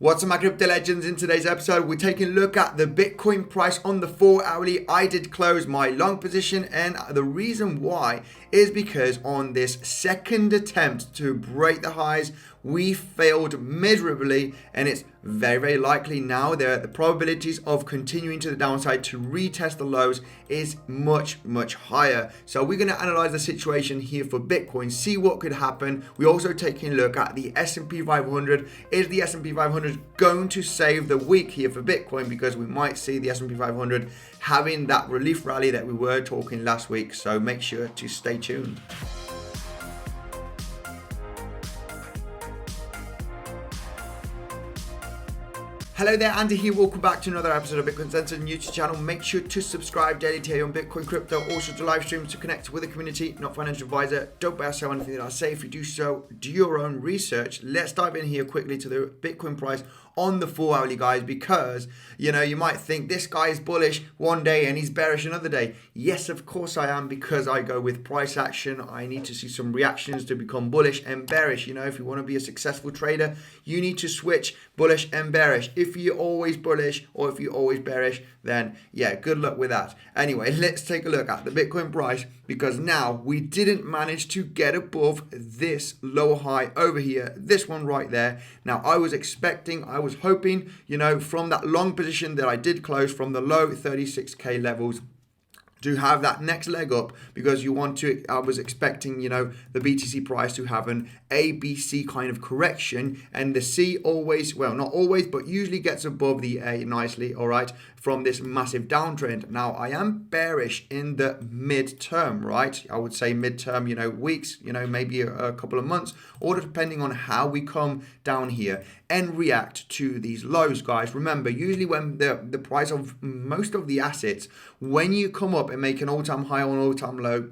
What's up, my crypto legends? In today's episode, we're taking a look at the Bitcoin price on the 4 hourly. I did close my long position, and the reason why is because on this second attempt to break the highs, we failed miserably, and it's very likely now that the probabilities of continuing to the downside to retest the lows is much higher. So we're going to analyze the situation here for Bitcoin, see what could happen. We're also taking a look at the S&P 500. Is the S&P 500 going to save the week here for Bitcoin? Because we might see the S&P 500 having that relief rally that we were talking last week. So make sure to stay tuned. Hello there, Andy here. Welcome back to another episode of Bitcoinsensus YouTube channel. Make sure to subscribe daily to hear on Bitcoin, crypto, also to live streams to connect with the community. Not financial advisor. Don't buy or sell anything that I say. If you do so, do your own research. Let's dive in here quickly to the Bitcoin price on the 4 hourly, guys, because you might think this guy is bullish one day and he's bearish another day. Yes, of course I am, because I go with price action. I need to see some reactions to become bullish and bearish. If you want to be a successful trader, you need to switch bullish and bearish. If you're always bullish or if you're always bearish, then yeah, good luck with that. Anyway, let's take a look at the Bitcoin price, because now we didn't manage to get above this lower high over here, this one right there. Now I was hoping, from that long position that I did close from the low 36k levels, to have that next leg up, because I was expecting, the BTC price to have an ABC kind of correction, and the C always, well, not always, but usually gets above the A nicely, all right, from this massive downtrend. Now, I am bearish in the midterm, right? I would say midterm, weeks, maybe a couple of months, or depending on how we come down here and react to these lows, guys. Remember, usually when the price of most of the assets, when you come up and make an all-time high or an all-time low,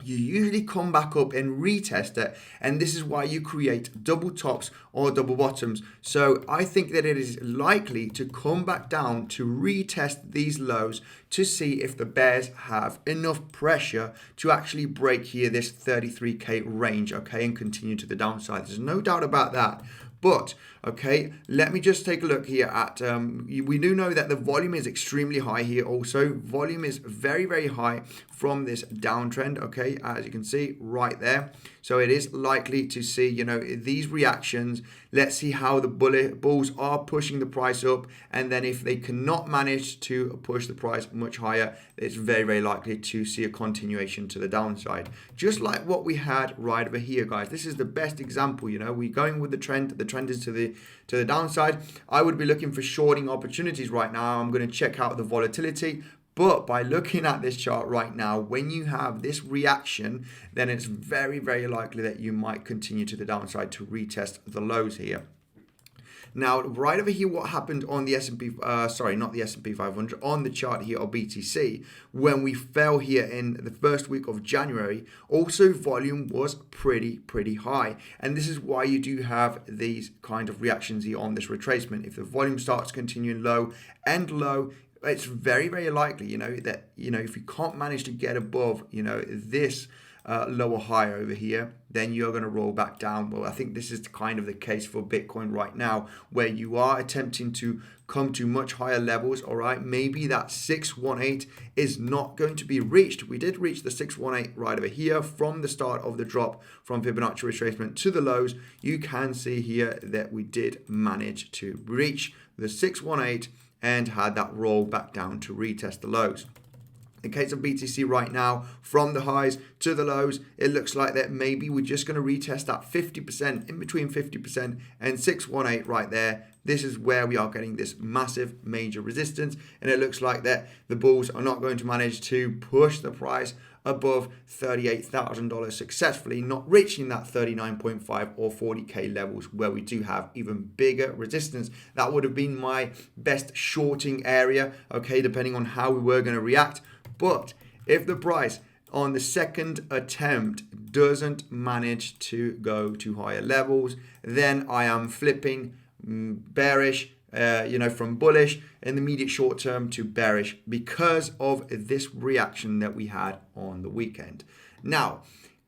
you usually come back up and retest it, and this is why you create double tops or double bottoms. So I think that it is likely to come back down to retest these lows to see if the bears have enough pressure to actually break here this 33k range, okay, and continue to the downside. There's no doubt about that. But, okay, let me just take a look here at, we do know that the volume is extremely high here also. Volume is very high from this downtrend, okay, as you can see right there. So it is likely to see, these reactions. Let's see how the bulls are pushing the price up. And then if they cannot manage to push the price much higher, it's very likely to see a continuation to the downside. Just like what we had right over here, guys. This is the best example, we're going with the trend. The trend is to the downside. I would be looking for shorting opportunities right now. I'm going to check out the volatility. But by looking at this chart right now, when you have this reaction, then it's very likely that you might continue to the downside to retest the lows here. Now, right over here, what happened on the S&P, not the S&P 500, on the chart here of BTC, when we fell here in the first week of January, also volume was pretty high. And this is why you do have these kind of reactions here on this retracement. If the volume starts continuing low and low, it's very likely, that, if you can't manage to get above, this lower high over here, then you're going to roll back down. Well, I think this is kind of the case for Bitcoin right now, where you are attempting to come to much higher levels, all right? Maybe that 618 is not going to be reached. We did reach the 618 right over here from the start of the drop from Fibonacci retracement to the lows. You can see here that we did manage to reach the 618 and had that roll back down to retest the lows. In case of BTC right now, from the highs to the lows, it looks like that maybe we're just going to retest that 50%, in between 50% and 618 right there. This is where we are getting this massive major resistance, and it looks like that the bulls are not going to manage to push the price above $38,000 successfully, not reaching that 39.5 or 40k levels, where we do have even bigger resistance. That would have been my best shorting area, okay, depending on how we were going to react. But if the price on the second attempt doesn't manage to go to higher levels, then I am flipping bearish, from bullish in the immediate short term to bearish, because of this reaction that we had on the weekend. Now,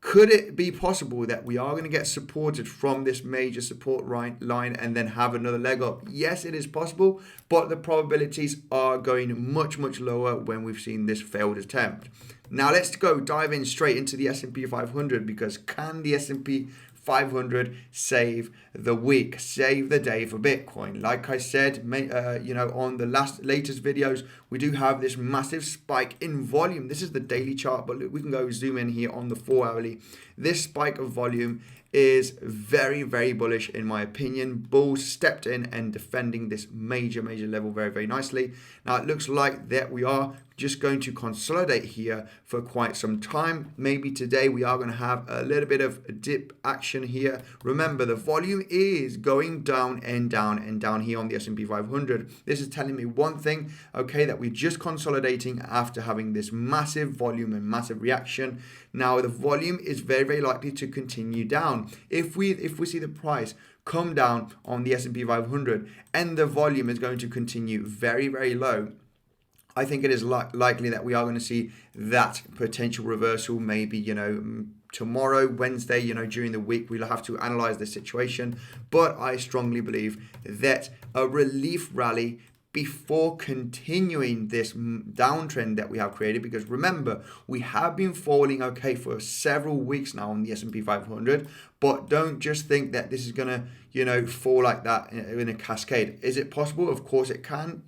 Could it be possible that we are going to get supported from this major support line and then have another leg up? Yes, it is possible, but the probabilities are going much, much lower when we've seen this failed attempt. Now let's go dive in straight into the S&P 500, because can the S&P 500 save the week, save the day for Bitcoin? Like I said, on the latest videos, we do have this massive spike in volume. This is the daily chart, but look, we can go zoom in here on the 4-hourly. This spike of volume is very, very bullish in my opinion. Bulls stepped in and defending this major level very, very nicely. Now it looks like that we are just going to consolidate here for quite some time. Maybe today we are going to have a little bit of a dip action here. Remember, the volume is going down and down and down here on the S&P 500. This is telling me one thing, okay, that we're just consolidating after having this massive volume and massive reaction. Now the volume is very, very likely to continue down. If we see the price come down on the S&P 500 and the volume is going to continue very, very low, I think it is likely that we are going to see that potential reversal maybe, tomorrow, Wednesday, during the week. We'll have to analyze the situation. But I strongly believe that a relief rally before continuing this downtrend that we have created, because remember, we have been falling, okay, for several weeks now on the S&P 500, but don't just think that this is going to, fall like that in a cascade. Is it possible? Of course it can,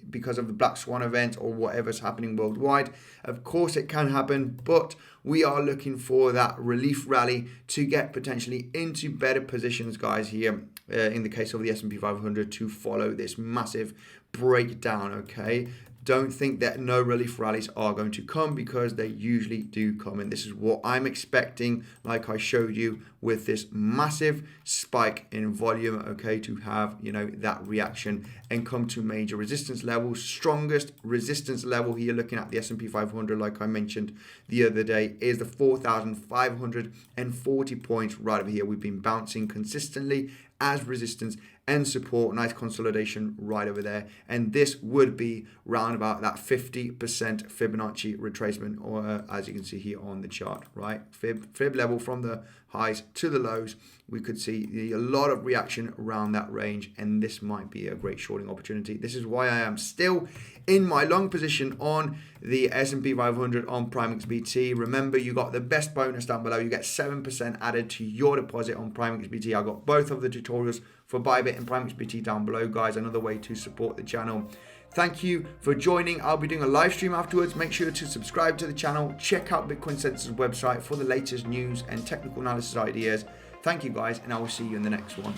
because of the Black Swan event or whatever's happening worldwide. Of course it can happen, but we are looking for that relief rally to get potentially into better positions, guys, here in the case of the S&P 500 to follow this massive breakdown, okay? Don't think that no relief rallies are going to come, because they usually do come, and this is what I'm expecting, like I showed you with this massive spike in volume, okay, to have that reaction and come to major resistance levels. Strongest resistance level here, looking at the S&P 500, like I mentioned the other day, is the 4,540 points right over here. We've been bouncing consistently as resistance and support. Nice consolidation right over there, and this would be round about that 50% Fibonacci retracement, or as you can see here on the chart, right? Fib level from the highs to the lows. We could see a lot of reaction around that range, and this might be a great shorting opportunity. This is why I am still in my long position on the S&P 500 on PrimeXBT. Remember, you got the best bonus down below. You get 7% added to your deposit on PrimeXBT. I got both of the tutorials for Bybit and PrimeXBT down below, guys. Another way to support the channel. Thank you for joining. I'll be doing a live stream afterwards. Make sure to subscribe to the channel. Check out Bitcoinsensus website for the latest news and technical analysis ideas. Thank you, guys, and I will see you in the next one.